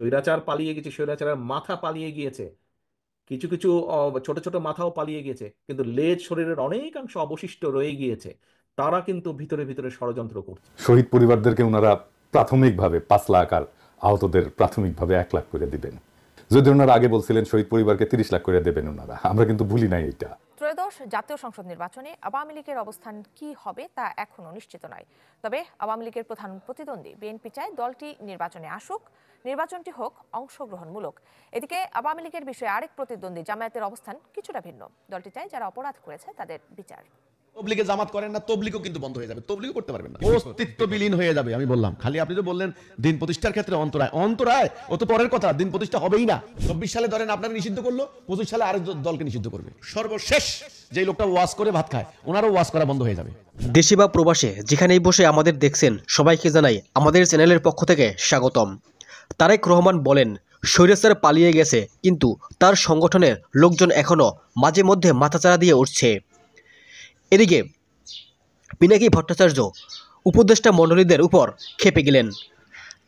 স্বৈরাচার পালিয়ে গেছে, স্বৈরাচারের মাথা পালিয়ে গিয়েছে, কিছু কিছু ছোট ছোট মাথাও পালিয়ে গেছে, কিন্তু লেজ শরীরের অনেকাংশ অবশিষ্ট রয়ে গিয়েছে। তারা কিন্তু ভিতরে ভিতরে ষড়যন্ত্র করছে। শহীদ পরিবারদেরকে ওনারা প্রাথমিকভাবে 5 লাখ আর আহতদের প্রাথমিকভাবে 1 লাখ করে দিবেন। যদি ওনারা আগে বলছিলেন শহীদ পরিবারকে 30 লাখ করে দেবেন ওনারা, আমরা কিন্তু ভুলি নাই এটা। ত্রয়োদশ জাতীয় সংসদ নির্বাচনে আওয়ামী লীগের অবস্থান কি হবে তা এখনো নিশ্চিত নয়। তবে আওয়ামী লীগের প্রধান প্রতিদ্বন্দ্বী বিএনপি চায় দলটি নির্বাচনে আসুক, নির্বাচনটি হোক অংশগ্রহণমূলক। এদিকে আওয়ামী লীগের বিষয়ে আরেক প্রতিদ্বন্দ্বী জামায়াতের অবস্থান কিছুটা ভিন্ন। দলটি চায় যারা অপরাধ করেছে তাদের বিচার। তবলিগে জামাত করেন না, তবলিগও কিন্তু বন্ধ হয়ে যাবে, তবলিগও করতে পারবেন না, অস্তিত্ব বিলীন হয়ে যাবে। আমি বললাম, খালি আপনি তো বললেন দিন প্রতিষ্ঠার ক্ষেত্রে অন্তরায়, অন্তরায় ও তো পরের কথা, দিন প্রতিষ্ঠা হবেই না। 24 সালে ধরেন আপনাকে নিষিদ্ধ করলো, 25 সালে আরেক দলকে নিষিদ্ধ করবে। সর্বশেষ যেই লোকটা ওয়াজ করে ভাত খায়, ওনারও ওয়াজ করা বন্ধ হয়ে যাবে। দেশে বা প্রবাসে যেখানেই বসে আমাদের দেখছেন সবাইকে জানাই আমাদের চ্যানেলের পক্ষ থেকে স্বাগতম। তারেক রহমান বলেন, স্বৈরাচার পালিয়ে গেছে, কিন্তু তার সংগঠনের লোকজন এখনও মাঝে মধ্যে মাথাচাড়া দিয়ে উঠছে। এদিকে পিনাকি ভট্টাচার্য উপদেষ্টা মণ্ডলীদের উপর খেপে গেলেন।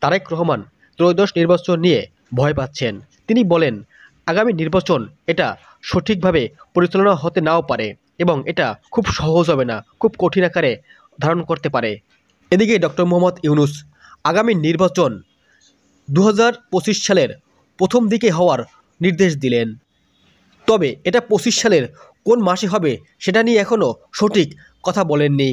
তারেক রহমান ত্রয়োদশ নির্বাচন নিয়ে ভয় পাচ্ছেন। তিনি বলেন, আগামী নির্বাচন এটা সঠিকভাবে পরিচালনা হতে নাও পারে এবং এটা খুব সহজ হবে না, খুব কঠিন আকারে ধারণ করতে পারে। এদিকে ডক্টর মোহাম্মদ ইউনূস আগামী নির্বাচন 2025 সালের প্রথম দিকে হওয়ার নির্দেশ দিলেন। তবে এটা 25 সালের কোন মাসে হবে সেটা নিয়ে এখনও সঠিক কথা বলেননি।